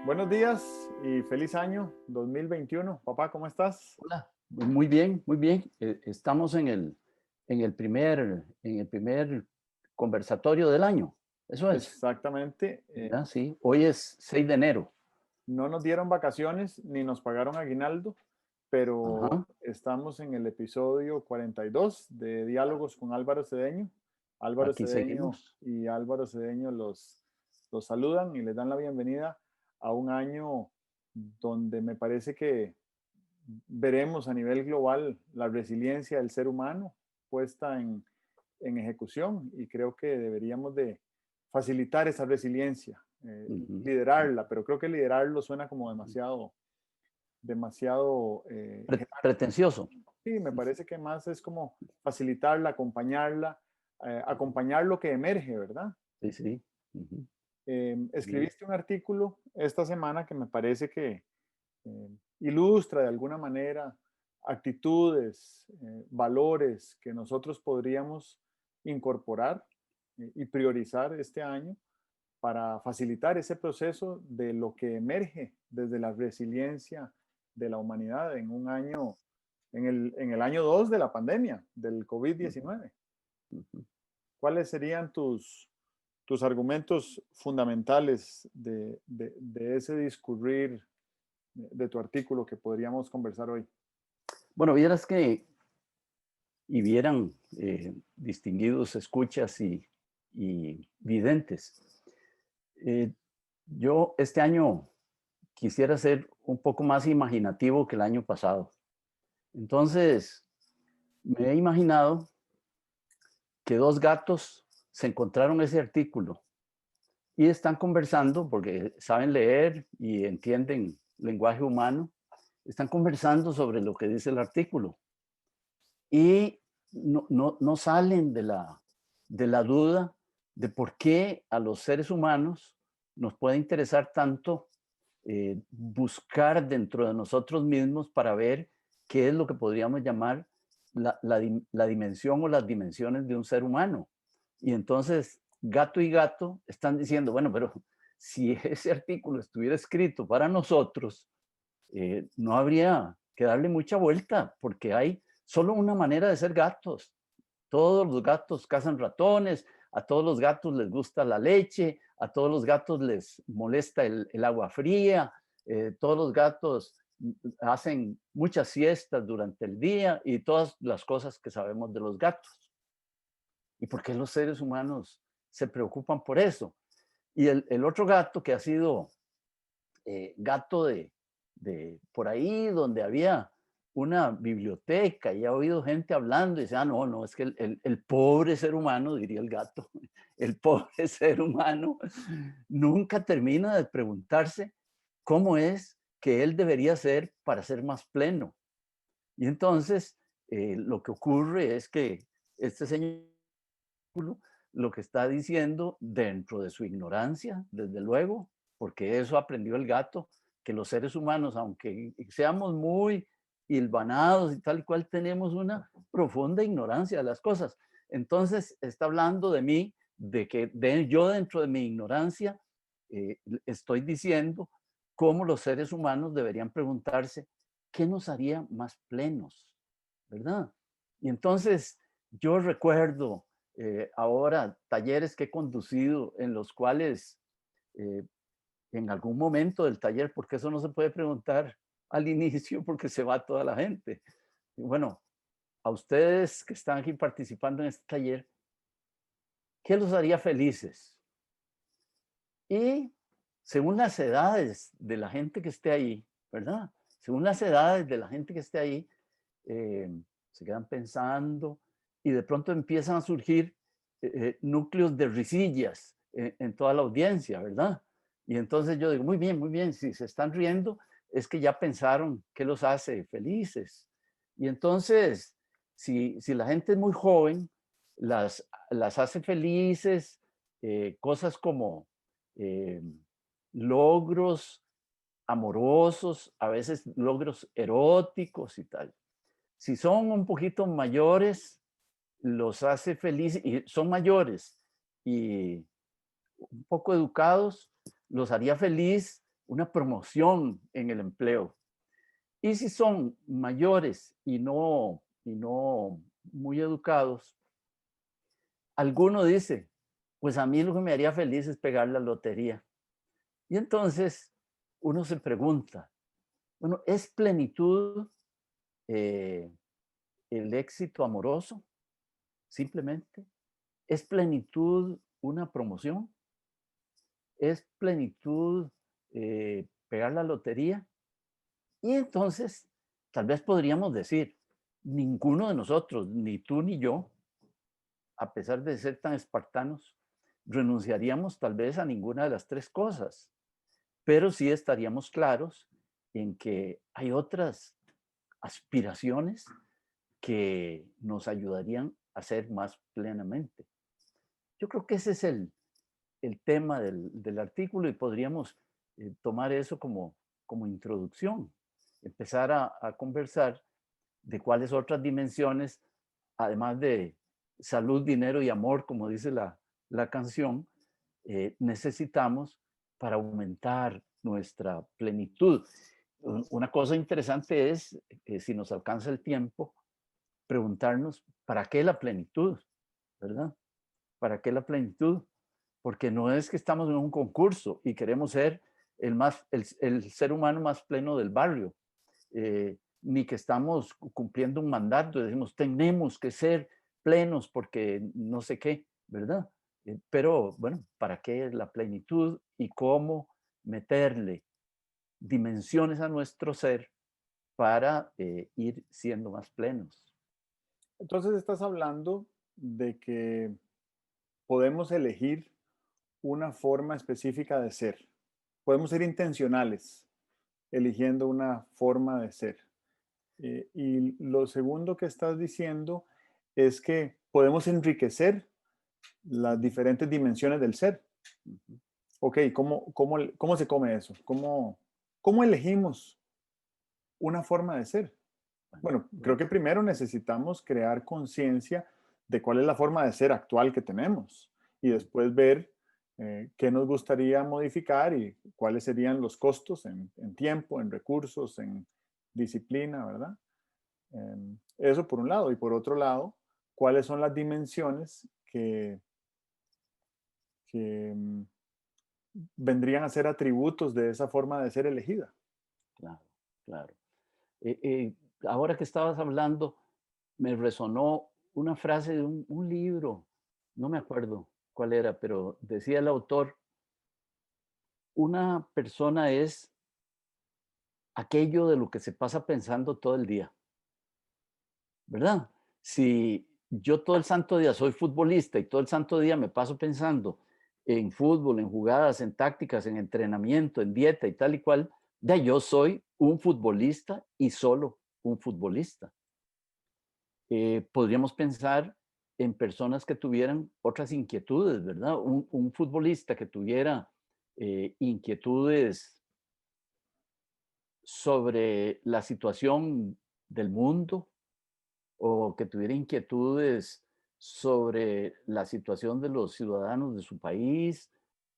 Buenos días y feliz año 2021. Papá, ¿cómo estás? Hola, muy bien, muy bien. Estamos en el primer conversatorio del año. Eso es, Exactamente. ¿verdad? Sí, hoy es 6 de enero. No nos dieron vacaciones ni nos pagaron aguinaldo, pero Ajá, estamos en el episodio 42 de Diálogos con Álvaro Cedeño. Álvaro aquí Cedeño seguimos. y Álvaro Cedeño los saludan y les dan la bienvenida a un año donde me parece que veremos a nivel global la resiliencia del ser humano puesta en ejecución, y creo que deberíamos de facilitar esa resiliencia, Ujú. liderarla, pero creo que liderarlo suena como demasiado jerárquico. Pretencioso. Sí, me parece que más es como facilitarla, acompañarla, acompañar lo que emerge, ¿verdad? Sí, sí. Ujú. Bien. Escribiste un artículo esta semana que me parece que ilustra de alguna manera actitudes, valores que nosotros podríamos incorporar y priorizar este año para facilitar ese proceso de lo que emerge desde la resiliencia de la humanidad en un año, en el año 2 de la pandemia, del Ujú, COVID-19. ujú. ¿Cuáles serían tus argumentos fundamentales de ese discurrir de tu artículo que podríamos conversar hoy? Bueno, vieras que, y vieran distinguidos escuchas y videntes. eh, yo este año quisiera ser un poco más imaginativo que el año pasado. Entonces, me he imaginado que dos gatos se encontraron ese artículo y están conversando, porque saben leer y entienden lenguaje humano, están conversando sobre lo que dice el artículo y no salen de la duda de por qué a los seres humanos nos puede interesar tanto buscar dentro de nosotros mismos para ver qué es lo que podríamos llamar la dimensión o las dimensiones de un ser humano. Y entonces, gato y gato están diciendo, bueno, pero si ese artículo estuviera escrito para nosotros, no habría que darle mucha vuelta, porque hay solo una manera de ser gatos. Todos los gatos cazan ratones, a todos los gatos les gusta la leche, a todos los gatos les molesta el agua fría, todos los gatos hacen muchas siestas durante el día y todas las cosas que sabemos de los gatos. ¿Y por qué los seres humanos se preocupan por eso? Y el otro gato que ha sido gato de por ahí donde había una biblioteca y ha oído gente hablando y dice, ah, no, no, es que el pobre ser humano, diría el gato, el pobre ser humano nunca termina de preguntarse cómo es que él debería ser para ser más pleno. Y entonces lo que ocurre es que este señor lo que está diciendo dentro de su ignorancia, desde luego, porque eso aprendió el gato, que los seres humanos, aunque seamos muy hilvanados y tal y cual, tenemos una profunda ignorancia de las cosas. Entonces está hablando de mí, de que yo dentro de mi ignorancia estoy diciendo cómo los seres humanos deberían preguntarse qué nos haría más plenos, ¿verdad? Y entonces yo recuerdo ahora talleres que he conducido en los cuales eh, en algún momento del taller, porque eso no se puede preguntar al inicio porque se va toda la gente. Y bueno, a ustedes que están aquí participando en este taller, ¿qué los haría felices? Y según las edades de la gente que esté ahí, ¿verdad? Según las edades de la gente que esté ahí, eh, se quedan pensando y de pronto empiezan a surgir núcleos de risillas en toda la audiencia, ¿verdad? Y entonces yo digo, muy bien, si se están riendo es que ya pensaron qué los hace felices. Y entonces, si la gente es muy joven, las hace felices cosas como eh, logros amorosos, a veces logros eróticos y tal. Si son un poquito mayores, los hace felices, y son mayores y un poco educados, los haría feliz una promoción en el empleo. Y si son mayores y no muy educados, alguno dice, pues a mí lo que me haría feliz es pegar la lotería. Y entonces uno se pregunta, bueno, ¿es plenitud eh, el éxito amoroso simplemente? ¿Es plenitud una promoción? ¿Es plenitud pegar la lotería? Y entonces tal vez podríamos decir, ninguno de nosotros, ni tú ni yo, a pesar de ser tan espartanos, renunciaríamos tal vez a ninguna de las tres cosas, pero sí estaríamos claros en que hay otras aspiraciones que nos ayudarían a ser más plenamente. Yo creo que ese es el tema del artículo y podríamos tomar eso como introducción, empezar a conversar de cuáles otras dimensiones, además de salud, dinero y amor, como dice la canción, necesitamos para aumentar nuestra plenitud. Una cosa interesante es, si nos alcanza el tiempo, preguntarnos, ¿para qué la plenitud? ¿Verdad? ¿Para qué la plenitud? Porque no es que estamos en un concurso y queremos ser el ser humano más pleno del barrio, ni que estamos cumpliendo un mandato y decimos, tenemos que ser plenos porque no sé qué, ¿verdad? Pero bueno, ¿para qué la plenitud y cómo meterle dimensiones a nuestro ser para ir siendo más plenos? Entonces estás hablando de que podemos elegir una forma específica de ser. Podemos ser intencionales eligiendo una forma de ser. Y lo segundo que estás diciendo es que podemos enriquecer las diferentes dimensiones del ser. Ujú. Ok, ¿cómo se come eso? ¿Cómo elegimos una forma de ser? Bueno, Bueno, creo que pues, primero necesitamos crear conciencia de cuál es la forma de ser actual que tenemos y mm, después ver qué nos gustaría modificar y cuáles serían los costos en tiempo, en recursos, en disciplina, ¿verdad? Eso por un lado. Y por otro lado, cuáles son las dimensiones que vendrían a ser atributos de esa forma de ser elegida. claro, claro. Ahora que estabas hablando, me resonó una frase de un libro, no me acuerdo cuál era, pero decía el autor, una persona es aquello de lo que se pasa pensando todo el día, ¿verdad? Si yo todo el santo día soy futbolista y todo el santo día me paso pensando en fútbol, en jugadas, en tácticas, en entrenamiento, en dieta y tal y cual, ya yo soy un futbolista y solo un futbolista. Podríamos pensar en personas que tuvieran otras inquietudes, ¿verdad? Un futbolista que tuviera inquietudes sobre la situación del mundo o que tuviera inquietudes sobre la situación de los ciudadanos de su país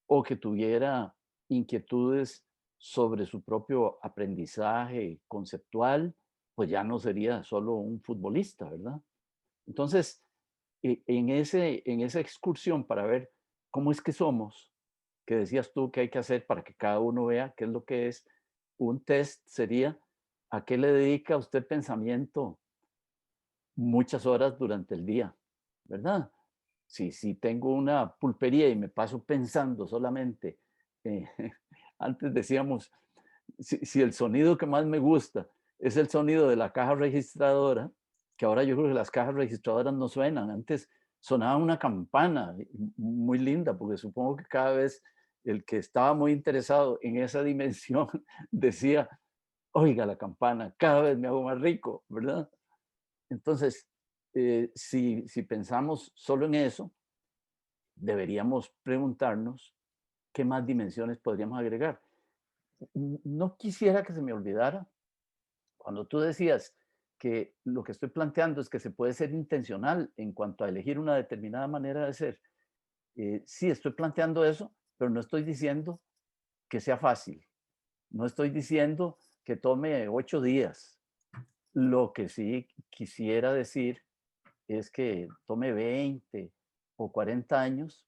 o que tuviera inquietudes sobre su propio aprendizaje conceptual, pues ya no sería solo un futbolista, ¿verdad? Entonces, en esa excursión para ver cómo es que somos, que decías tú que hay que hacer para que cada uno vea qué es lo que es, un test sería, ¿a qué le dedica usted pensamiento muchas horas durante el día? ¿Verdad? Si tengo una pulpería y me paso pensando solamente, eh, antes decíamos, si el sonido que más me gusta es el sonido de la caja registradora, que ahora yo creo que las cajas registradoras no suenan, antes sonaba una campana muy linda, porque supongo que cada vez el que estaba muy interesado en esa dimensión decía, oiga la campana, cada vez me hago más rico, ¿verdad? Entonces, si pensamos solo en eso, deberíamos preguntarnos qué más dimensiones podríamos agregar. No quisiera que se me olvidara, cuando tú decías que lo que estoy planteando es que se puede ser intencional en cuanto a elegir una determinada manera de ser. Sí, estoy planteando eso, pero no estoy diciendo que sea fácil. No estoy diciendo que tome 8 días. Lo que sí quisiera decir es que tome 20 o 40 años,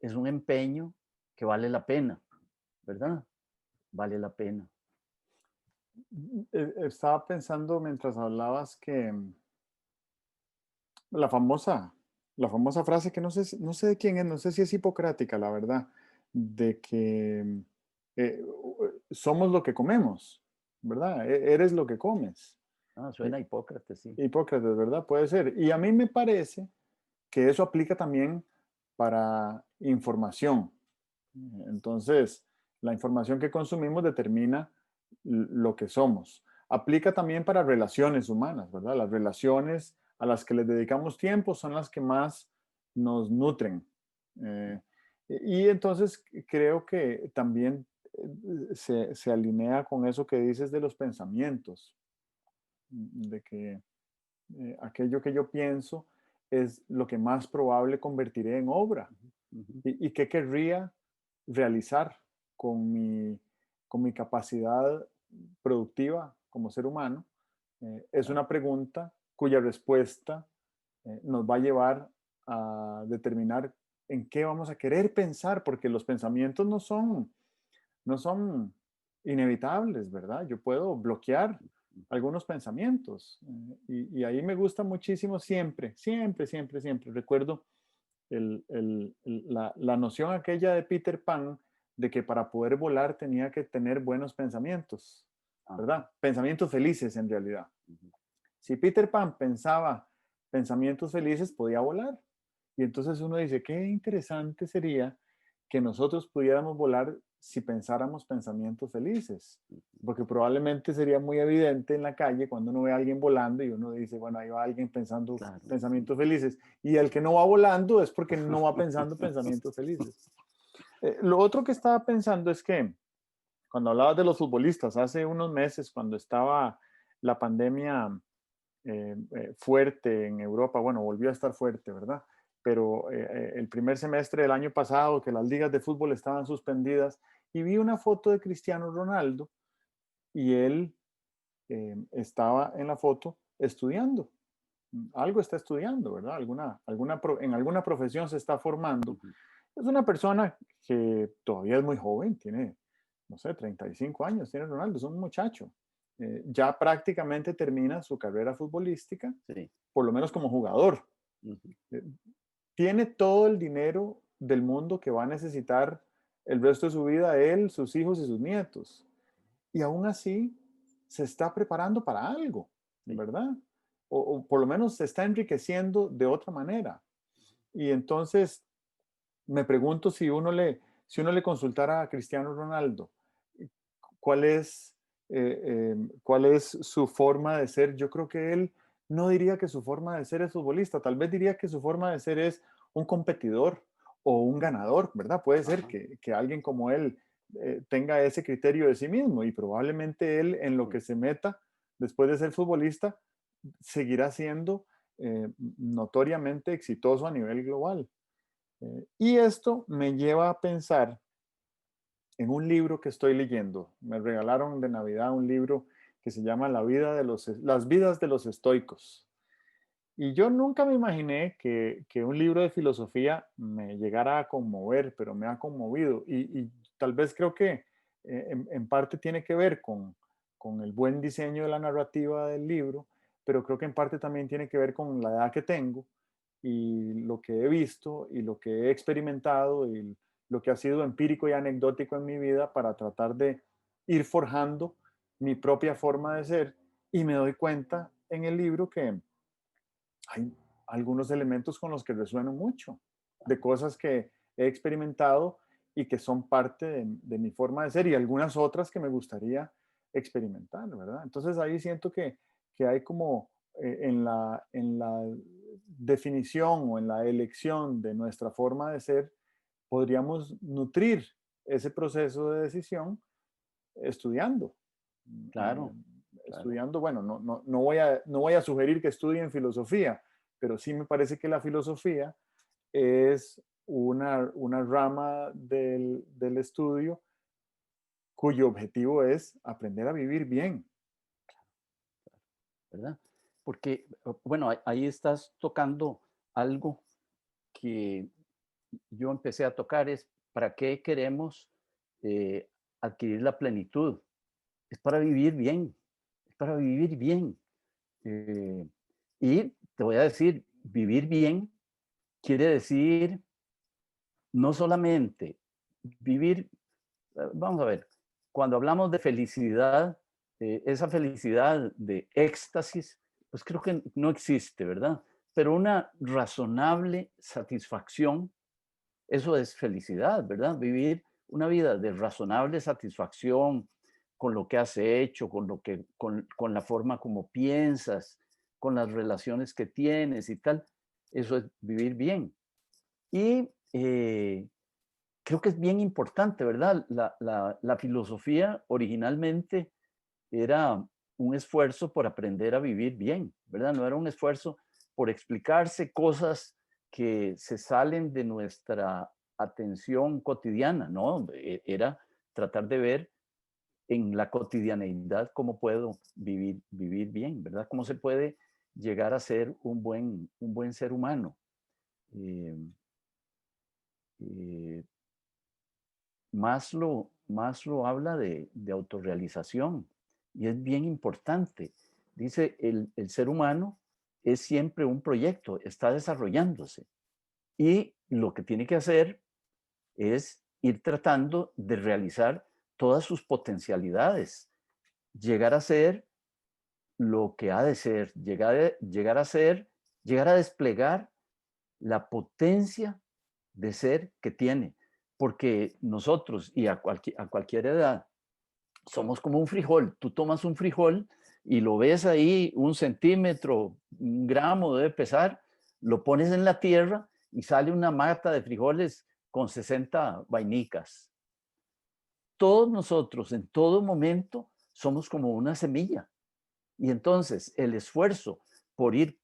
es un empeño que vale la pena, ¿verdad? Vale la pena. Estaba pensando mientras hablabas que la famosa, la famosa frase que no sé, no sé de quién es, no sé si es hipocrática, la verdad, de que somos lo que comemos, ¿verdad? Eres lo que comes. Ah, Eh, suena a Hipócrates, sí. Hipócrates, ¿verdad? Puede ser. Y a mí me parece que eso aplica también para información. Entonces, la información que consumimos determina lo que somos. Aplica también para relaciones humanas, ¿verdad? Las relaciones a las que les dedicamos tiempo son las que más nos nutren. Eh, y entonces creo que también se alinea con eso que dices de los pensamientos, de que aquello que yo pienso es lo que más probable convertiré en obra. Ujú, ¿Y qué querría realizar con con mi capacidad productiva como ser humano? Es claro. una pregunta cuya respuesta nos va a llevar a determinar en qué vamos a querer pensar, porque los pensamientos no son inevitables, ¿verdad? Yo puedo bloquear algunos pensamientos y ahí me gusta muchísimo siempre, siempre, siempre, siempre. Recuerdo la noción aquella de Peter Pan de que para poder volar tenía que tener buenos pensamientos, Ajá, ¿verdad? Pensamientos felices en realidad. ujú, Si Peter Pan pensaba pensamientos felices, podía volar. Y entonces uno dice, qué interesante sería que nosotros pudiéramos volar si pensáramos pensamientos felices. ujú. Porque probablemente sería muy evidente en la calle cuando uno ve a alguien volando y uno dice, bueno, ahí va alguien pensando Claro, sí. pensamientos felices. Y el que no va volando es porque no va pensando pensamientos felices. Lo otro que estaba pensando es que cuando hablabas de los futbolistas, hace unos meses, cuando estaba la pandemia fuerte en Europa, bueno, volvió a estar fuerte, ¿verdad? Pero el primer semestre del año pasado, que las ligas de fútbol estaban suspendidas, y vi una foto de Cristiano Ronaldo y él estaba en la foto estudiando. Algo está estudiando, ¿verdad? En alguna profesión se está formando. Ujú, Es una persona que todavía es muy joven, tiene, no sé, 35 años, tiene Ronaldo, es un muchacho. Ya prácticamente termina su carrera futbolística, sí, por lo menos como jugador. ujú, Eh, Tiene todo el dinero del mundo que va a necesitar el resto de su vida él, sus hijos y sus nietos. Y aún así se está preparando para algo, sí, ¿verdad? O por lo menos se está enriqueciendo de otra manera. Y entonces me pregunto si uno le consultara a Cristiano Ronaldo, ¿cuál es, cuál es su forma de ser? Yo creo que él no diría que su forma de ser es futbolista, tal vez diría que su forma de ser es un competidor o un ujú, ganador, ¿verdad? Puede ser ajá, que alguien como él tenga ese criterio de sí mismo y probablemente él en lo sí, que se meta después de ser futbolista seguirá siendo notoriamente exitoso a nivel global. Y esto me lleva a pensar en un libro que estoy leyendo. Me regalaron de Navidad un libro que se llama Las vidas de los estoicos. Y yo nunca me imaginé que un libro de filosofía me llegara a conmover, pero me ha conmovido. Y tal vez creo que en parte tiene que ver con el buen diseño de la narrativa del libro, pero creo que en parte también tiene que ver con la edad que tengo y lo que he visto y lo que he experimentado y lo que ha sido empírico y anecdótico en mi vida para tratar de ir forjando mi propia forma de ser. Y me doy cuenta en el libro que hay algunos elementos con los que resueno mucho, de cosas que he experimentado y que son parte de mi forma de ser y algunas otras que me gustaría experimentar, ¿verdad? Entonces ahí siento que hay como en la definición o en la elección de nuestra forma de ser, podríamos nutrir ese proceso de decisión estudiando. Eh, claro, claro, Estudiando, bueno, no voy a sugerir que estudien filosofía, pero sí me parece que la filosofía es una rama del estudio cuyo objetivo es aprender a vivir bien. ¿verdad? Porque, bueno, ahí estás tocando algo que yo empecé a tocar, es para qué queremos eh, adquirir la plenitud. Es para vivir bien, es para vivir bien. Eh, y te voy a decir, vivir bien quiere decir no solamente vivir, vamos a ver, cuando hablamos de felicidad, esa felicidad de éxtasis, pues creo que no existe, ¿verdad? Pero una razonable satisfacción, eso es felicidad, ¿verdad? Vivir una vida de razonable satisfacción con lo que has hecho, con la forma como piensas, con las relaciones que tienes y tal, eso es vivir bien. Y creo que es bien importante, ¿verdad? La filosofía originalmente era un esfuerzo por aprender a vivir bien, ¿verdad? No era un esfuerzo por explicarse cosas que se salen de nuestra atención cotidiana, ¿no? Era tratar de ver en la cotidianeidad cómo puedo vivir bien, ¿verdad? Cómo se puede llegar a ser un buen ser humano. Eh, eh, Maslow habla de autorrealización y es bien importante. Dice, el ser humano es siempre un proyecto, está desarrollándose y lo que tiene que hacer es ir tratando de realizar todas sus potencialidades, llegar a ser lo que ha de ser, llegar a ser, llegar a desplegar la potencia de ser que tiene, porque nosotros y a cualquier edad somos como un frijol. Tú tomas un frijol y lo ves ahí 1 centímetro, 1 gramo debe pesar, lo pones en la tierra y sale una mata de frijoles con 60 vainicas. Todos nosotros en todo momento somos como una semilla. Y entonces el esfuerzo por ir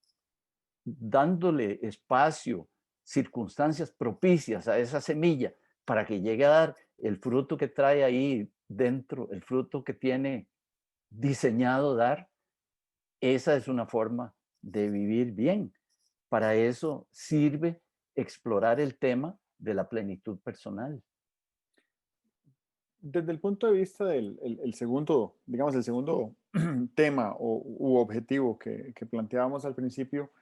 dándole espacio, circunstancias propicias a esa semilla para que llegue a dar el fruto que trae ahí dentro, el fruto que tiene diseñado dar, esa es una forma de vivir bien. Para eso sirve explorar el tema de la plenitud personal. Desde el punto de vista del el segundo, digamos, el segundo tema u objetivo que planteábamos al principio,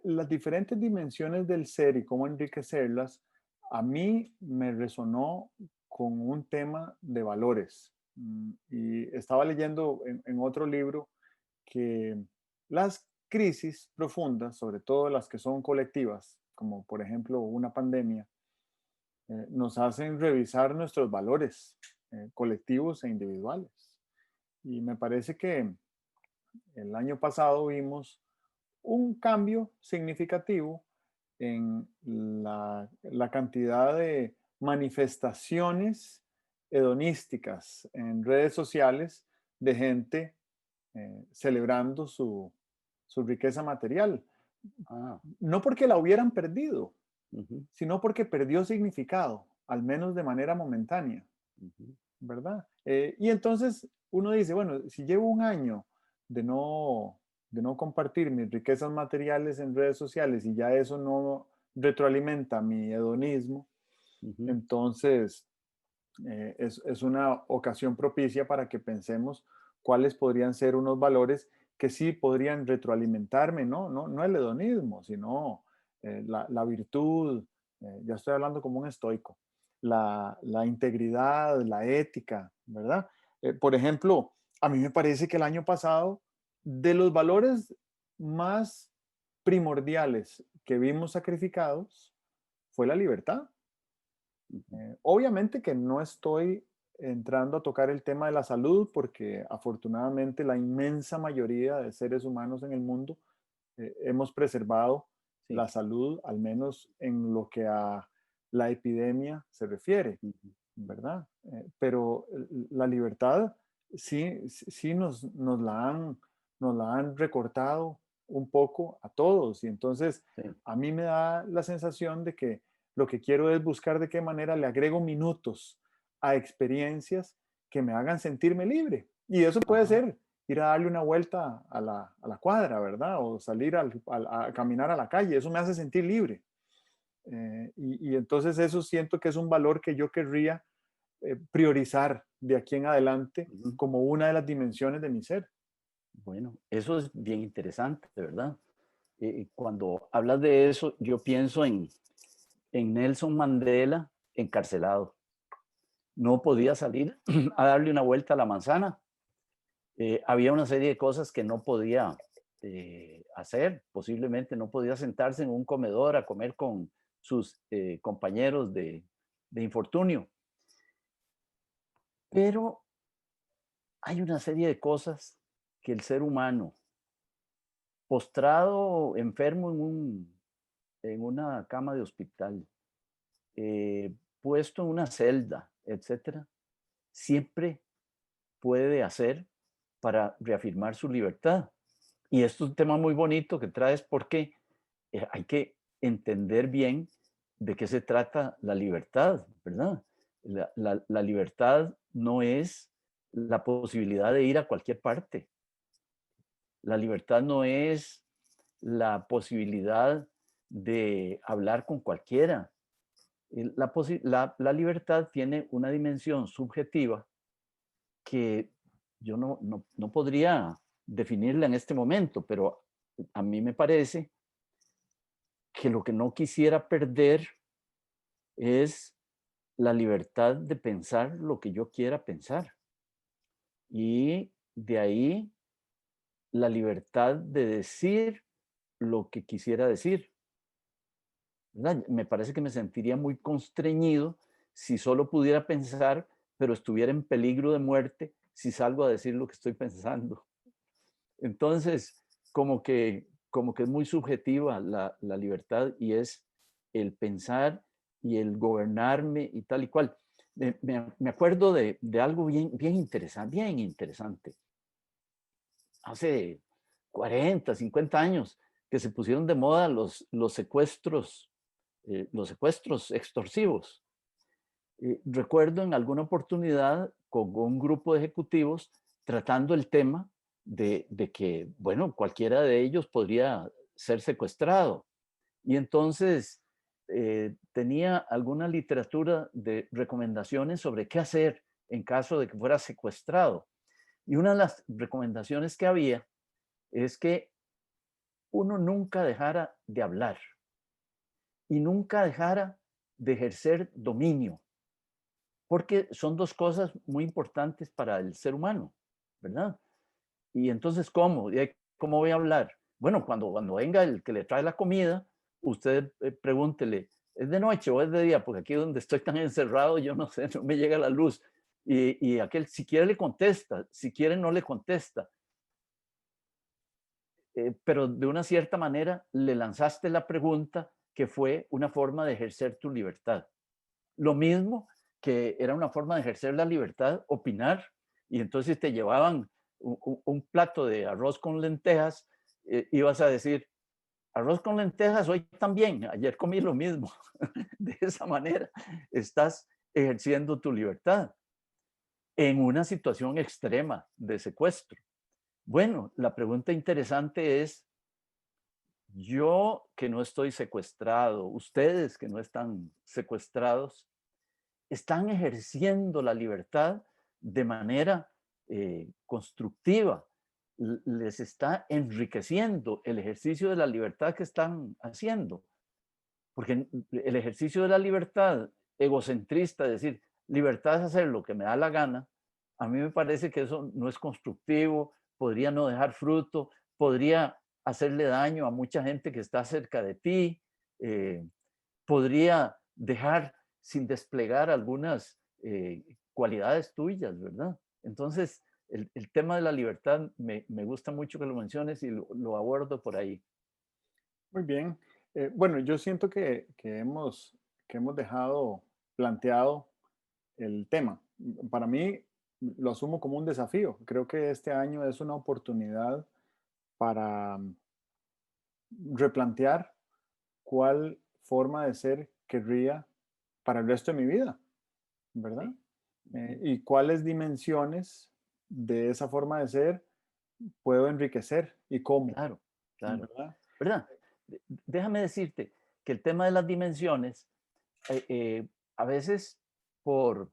las diferentes dimensiones del ser y cómo enriquecerlas, a mí me resonó con un tema de valores. Y estaba leyendo en otro libro que las crisis profundas, sobre todo las que son colectivas, como por ejemplo una pandemia, nos hacen revisar nuestros valores colectivos e individuales. Y me parece que el año pasado vimos un cambio significativo en la cantidad de manifestaciones hedonísticas en redes sociales de gente celebrando su riqueza material. Ah, No porque la hubieran perdido, ujú, sino porque perdió significado, al menos de manera momentánea, ujú, ¿verdad? Y entonces uno dice, bueno, si llevo un año de no, de no compartir mis riquezas materiales en redes sociales y ya eso no retroalimenta mi hedonismo, ujú. entonces es una ocasión propicia para que pensemos cuáles podrían ser unos valores que sí podrían retroalimentarme, no el hedonismo, sino la virtud, ya estoy hablando como un estoico, la integridad, la ética, ¿verdad? Por ejemplo, a mí me parece que el año pasado, de los valores más primordiales que vimos sacrificados, fue la libertad. Obviamente que no estoy entrando a tocar el tema de la salud porque afortunadamente la inmensa mayoría de seres humanos en el mundo hemos preservado Sí. la salud, al menos en lo que a la epidemia se refiere, Ujú, ¿verdad? Pero la libertad sí nos la han recortado un poco a todos y entonces sí. a mí me da la sensación de que lo que quiero es buscar de qué manera le agrego minutos a experiencias que me hagan sentirme libre. Y eso puede Ajá. ser ir a darle una vuelta a la cuadra, ¿verdad? O salir a caminar a la calle. Eso me hace sentir libre. Y entonces eso siento que es un valor que yo querría priorizar de aquí en adelante Ujú. como una de las dimensiones de mi ser. Bueno, eso es bien interesante, ¿verdad? Cuando hablas de eso, yo pienso en Nelson Mandela encarcelado. No podía salir a darle una vuelta a la manzana. Había una serie de cosas que no podía hacer. Posiblemente no podía sentarse en un comedor a comer con sus compañeros de infortunio. Pero hay una serie de cosas que el ser humano, postrado, enfermo en una cama de hospital, puesto en una celda, etcétera, siempre puede hacer para reafirmar su libertad. Y esto es un tema muy bonito que traes porque hay que entender bien de qué se trata la libertad, ¿verdad? La libertad no es la posibilidad de ir a cualquier parte. La libertad no es la posibilidad de hablar con cualquiera. La libertad tiene una dimensión subjetiva que yo no podría definirla en este momento, pero a mí me parece que lo que no quisiera perder es la libertad de pensar lo que yo quiera pensar. Y de ahí la libertad de decir lo que quisiera decir, ¿verdad? Me parece que me sentiría muy constreñido si solo pudiera pensar, pero estuviera en peligro de muerte si salgo a decir lo que estoy pensando. Entonces, como que es muy subjetiva la libertad y es el pensar y el gobernarme y tal y cual. Me acuerdo de algo bien interesante. Hace 40, 50 años que se pusieron de moda los secuestros extorsivos. Recuerdo en alguna oportunidad con un grupo de ejecutivos tratando el tema de que, bueno, cualquiera de ellos podría ser secuestrado. Y entonces tenía alguna literatura de recomendaciones sobre qué hacer en caso de que fuera secuestrado. Y una de las recomendaciones que había es que uno nunca dejara de hablar y nunca dejara de ejercer dominio, porque son dos cosas muy importantes para el ser humano, ¿verdad? Y entonces, ¿cómo? ¿Y cómo voy a hablar? Bueno, cuando venga el que le trae la comida, usted pregúntele, ¿es de noche o es de día? Porque aquí donde estoy tan encerrado, yo no sé, no me llega la luz. Y aquel, si quiere, le contesta, si quiere, no le contesta. Pero de una cierta manera le lanzaste la pregunta que fue una forma de ejercer tu libertad. Lo mismo que era una forma de ejercer la libertad, opinar, y entonces te llevaban un plato de arroz con lentejas, ibas a decir, arroz con lentejas hoy también, ayer comí lo mismo. De esa manera estás ejerciendo tu libertad en una situación extrema de secuestro. Bueno, la pregunta interesante es, yo que no estoy secuestrado, ustedes que no están secuestrados, están ejerciendo la libertad de manera constructiva. Les está enriqueciendo el ejercicio de la libertad que están haciendo. Porque el ejercicio de la libertad egocentrista, es decir, libertad es hacer lo que me da la gana, a mí me parece que eso no es constructivo, podría no dejar fruto, podría hacerle daño a mucha gente que está cerca de ti, eh, podría dejar sin desplegar algunas cualidades tuyas, ¿verdad? Entonces, el tema de la libertad me gusta mucho que lo menciones y lo abordo por ahí. Muy bien. Bueno, yo siento que hemos dejado planteado el tema. Para mí lo asumo como un desafío. Creo que este año es una oportunidad para replantear cuál forma de ser querría para el resto de mi vida, ¿verdad? Sí. y cuáles dimensiones de esa forma de ser puedo enriquecer y cómo, Claro, claro. ¿verdad? ¿Verdad? Déjame decirte que el tema de las dimensiones, eh, eh, a veces por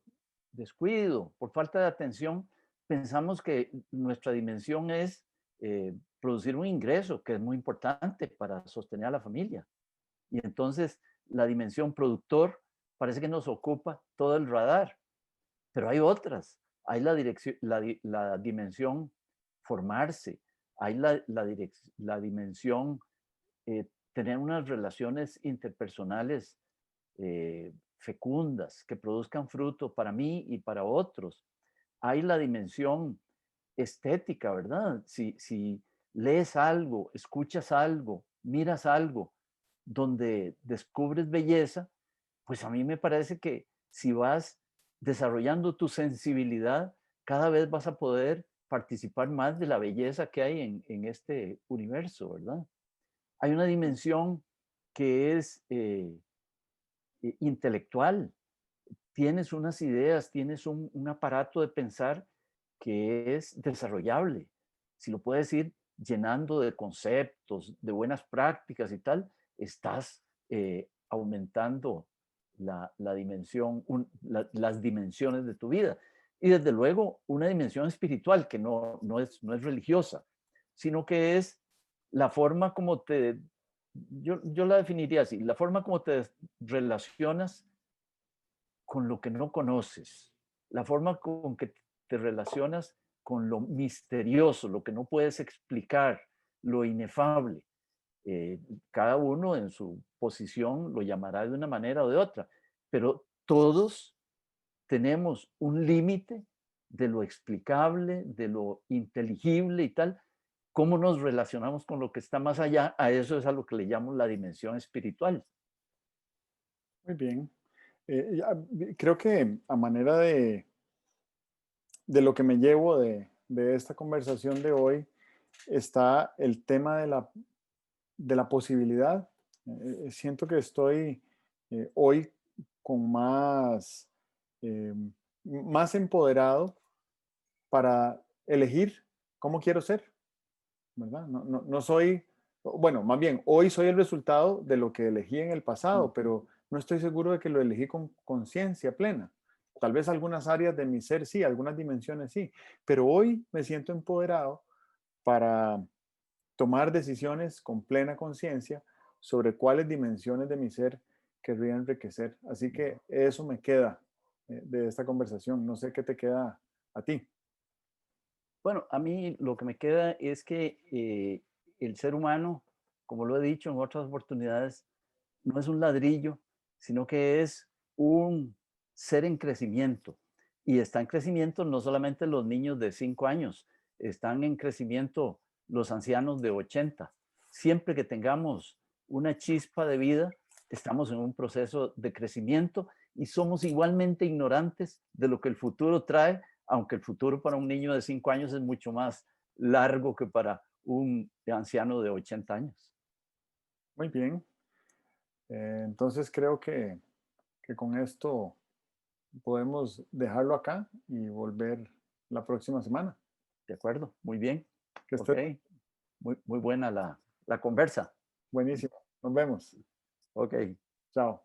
descuido, por falta de atención, pensamos que nuestra dimensión es producir un ingreso, que es muy importante para sostener a la familia. Y entonces la dimensión productor parece que nos ocupa todo el radar, pero hay otras. Hay la, dirección, la dimensión formarse, hay la dimensión tener unas relaciones interpersonales fecundas, que produzcan fruto para mí y para otros. Hay la dimensión estética, ¿verdad? Si lees algo, escuchas algo, miras algo donde descubres belleza, pues a mí me parece que si vas desarrollando tu sensibilidad, cada vez vas a poder participar más de la belleza que hay en este universo, ¿verdad? Hay una dimensión que es intelectual. Tienes unas ideas, tienes un aparato de pensar que es desarrollable. Si lo puedes ir llenando de conceptos, de buenas prácticas y tal, estás aumentando la dimensión, las dimensiones de tu vida. Y desde luego una dimensión espiritual que no es religiosa, sino que es la forma como yo la definiría así, la forma como te relacionas con lo que no conoces, la forma con que te relacionas con lo misterioso, lo que no puedes explicar, lo inefable. Eh, Cada uno en su posición lo llamará de una manera o de otra, pero todos tenemos un límite de lo explicable, de lo inteligible y tal. ¿Cómo nos relacionamos con lo que está más allá? A eso es a lo que le llamo la dimensión espiritual. Muy bien. Creo que a manera de lo que me llevo de esta conversación de hoy está el tema de la posibilidad. Siento que estoy hoy con eh, más empoderado para elegir cómo quiero ser, ¿verdad? No soy, bueno, más bien, hoy soy el resultado de lo que elegí en el pasado, pero no estoy seguro de que lo elegí con conciencia plena. Tal vez algunas áreas de mi ser sí, algunas dimensiones sí, pero hoy me siento empoderado para tomar decisiones con plena conciencia sobre cuáles dimensiones de mi ser querría enriquecer. Así que eso me queda de esta conversación. No sé qué te queda a ti. Bueno, a mí lo que me queda es que el ser humano, como lo he dicho en otras oportunidades, no es un ladrillo, sino que es un ser en crecimiento. Y está en crecimiento no solamente los niños de 5 años, están en crecimiento los ancianos de 80. Siempre que tengamos una chispa de vida, estamos en un proceso de crecimiento y somos igualmente ignorantes de lo que el futuro trae, aunque el futuro para un niño de 5 años es mucho más largo que para un anciano de 80 años. Muy bien. Entonces creo que con esto podemos dejarlo acá y volver la próxima semana. ¿De acuerdo? Muy bien. Que Ok. esté Muy buena la conversa. buenísimo. Nos vemos. Ok. Chao.